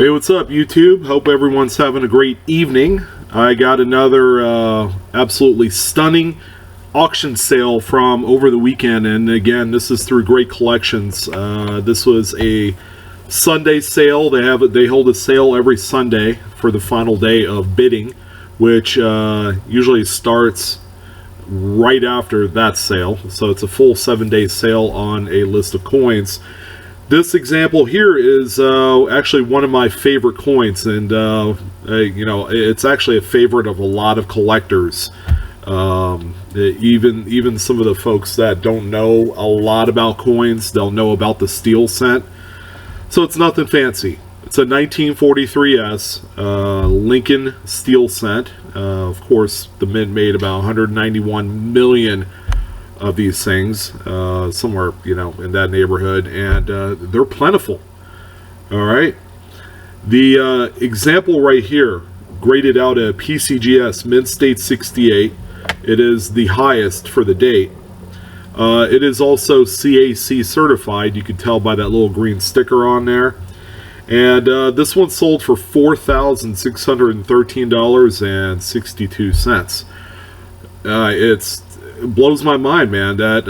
Hey, what's up, YouTube? Hope everyone's having a great evening. I got another absolutely stunning auction sale from over the weekend, and again, this is through Great Collections. This was a Sunday sale. They hold a sale every Sunday for the final day of bidding, which usually starts right after that sale. So it's a full 7-day sale on a list of coins. This example here is actually one of my favorite coins, and you know, it's actually a favorite of a lot of collectors. Even some of the folks that don't know a lot about coins, they'll know about the steel cent. So it's nothing fancy. It's a 1943S Lincoln steel cent. Of course, the mint made about 191 million of these things, somewhere, you know, in that neighborhood, and they're plentiful. All right, the example right here, graded out at PCGS Mint State 68. It is the highest for the date. It is also CAC certified. You can tell by that little green sticker on there. And this one sold for $4,613.62. It blows my mind, man, that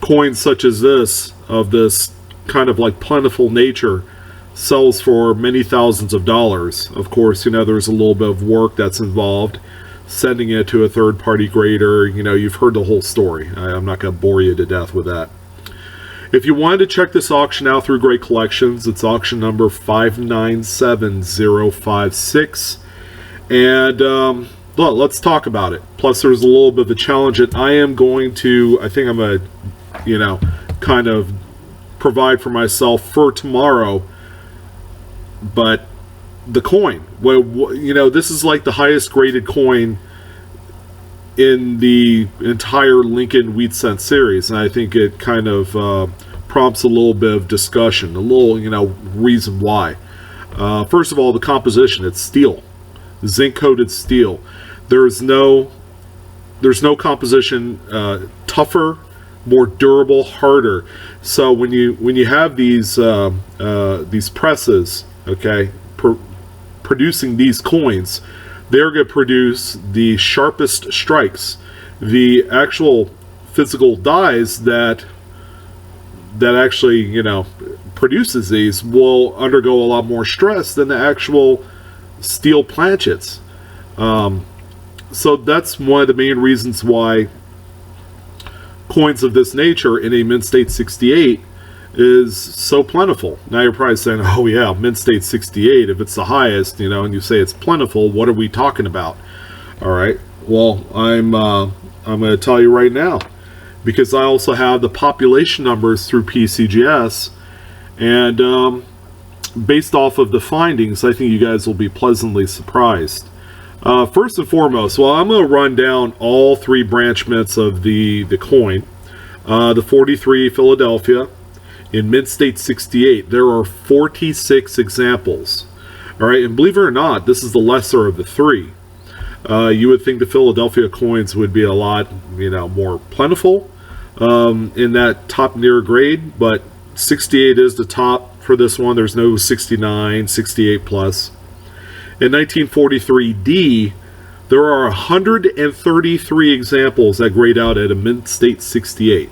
coins such as this, of this kind of like plentiful nature, sells for many thousands of dollars. Of course, you know, there's a little bit of work that's involved, sending it to a third-party grader. You know, you've heard the whole story. I'm not going to bore you to death with that. If you wanted to check this auction out through Great Collections, it's auction number 597056. And well, let's talk about it. Plus, there's a little bit of a challenge that I think I'm going to, you know, kind of provide for myself for tomorrow. But the coin, well, you know, this is like the highest graded coin in the entire Lincoln Wheat Cent series, and I think it kind of prompts a little bit of discussion, a little, you know, reason why. First of all, the composition, it's steel, zinc coated steel. There's no composition tougher, more durable, harder. So when you have these presses, okay, producing these coins, they're going to produce the sharpest strikes. The actual physical dies that actually, you know, produces these will undergo a lot more stress than the actual steel planchets. So that's one of the main reasons why coins of this nature in a Mint State 68 is so plentiful. Now you're probably saying, oh yeah, Mint State 68, if it's the highest, you know, and you say it's plentiful, what are we talking about? All right, well, I'm going to tell you right now, because I also have the population numbers through PCGS, and based off of the findings, I think you guys will be pleasantly surprised. First and foremost, well, I'm going to run down all three branch mints of the coin. The 43 Philadelphia in Mint State 68, there are 46 examples. All right, and believe it or not, this is the lesser of the three. You would think the Philadelphia coins would be a lot, you know, more plentiful in that top near grade, but 68 is the top for this one. There's no 69, 68 plus. In 1943D, there are 133 examples that grade out at a Mint State 68.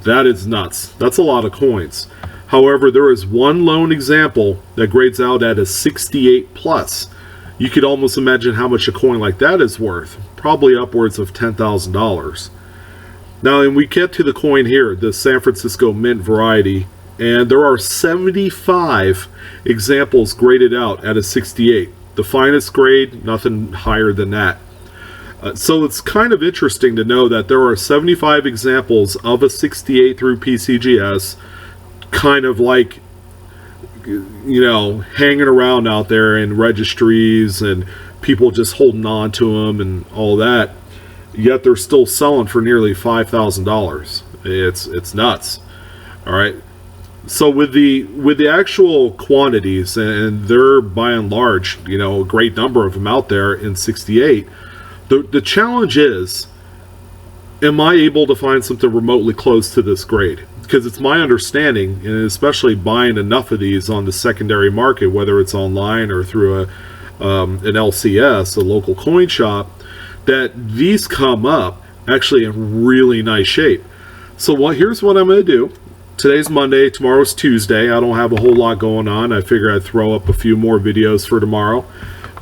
That is nuts. That's a lot of coins. However, there is one lone example that grades out at a 68 plus. You could almost imagine how much a coin like that is worth. Probably upwards of $10,000. Now, and we get to the coin here, the San Francisco Mint variety, and there are 75 examples graded out at a 68. The finest grade, nothing higher than that. So it's kind of interesting to know that there are 75 examples of a 68 through PCGS, kind of like, you know, hanging around out there in registries and people just holding on to them and all that. Yet they're still selling for nearly $5,000. It's nuts. All right. So with the actual quantities, and they're by and large, you know, a great number of them out there in 68. The challenge is, am I able to find something remotely close to this grade? because it's my understanding, and especially buying enough of these on the secondary market, whether it's online or through an LCS, a local coin shop, that these come up actually in really nice shape. So here's what I'm going to do. Today's Monday, tomorrow's Tuesday. I don't have a whole lot going on. I figure I'd throw up a few more videos for tomorrow.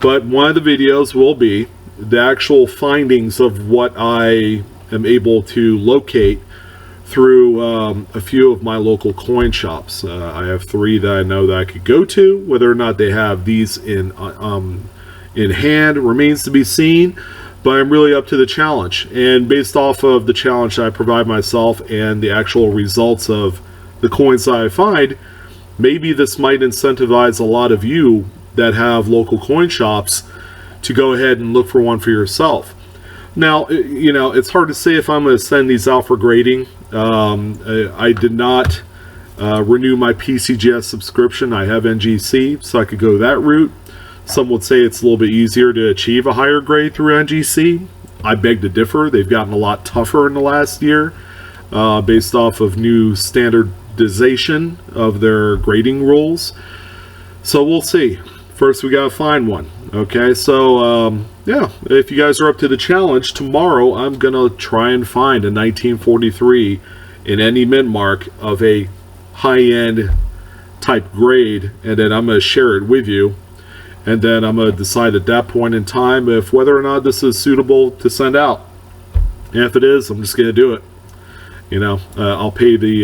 But one of the videos will be the actual findings of what I am able to locate through a few of my local coin shops. I have 3 that I know that I could go to. Whether or not they have these in hand remains to be seen. But I'm really up to the challenge, and based off of the challenge I provide myself and the actual results of the coins that I find, maybe this might incentivize a lot of you that have local coin shops to go ahead and look for one for yourself. Now, you know, it's hard to say if I'm going to send these out for grading. I did not renew my PCGS subscription. I have NGC, so I could go that route. Some would say it's a little bit easier to achieve a higher grade through NGC. I beg to differ. They've gotten a lot tougher in the last year based off of new standardization of their grading rules. So we'll see. First, we got to find one. Okay, so yeah, if you guys are up to the challenge, tomorrow I'm going to try and find a 1943 in any mint mark of a high-end type grade, and then I'm going to share it with you. And then I'm going to decide at that point in time if whether or not this is suitable to send out. And if it is, I'm just going to do it. You know, I'll pay the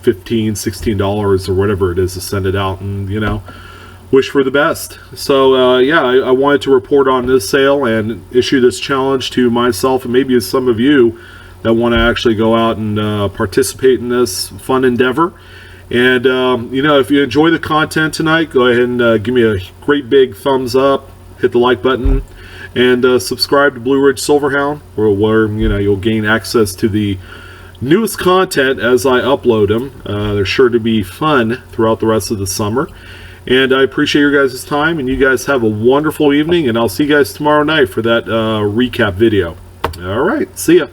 $15, $16 or whatever it is to send it out, and, you know, wish for the best. So, yeah, I wanted to report on this sale and issue this challenge to myself and maybe some of you that want to actually go out and participate in this fun endeavor. And, you know, if you enjoy the content tonight, go ahead and give me a great big thumbs up, hit the like button, and subscribe to Blue Ridge Silverhound, where, you know, you'll gain access to the newest content as I upload them. They're sure to be fun throughout the rest of the summer. And I appreciate your guys' time, and you guys have a wonderful evening, and I'll see you guys tomorrow night for that recap video. All right, see ya.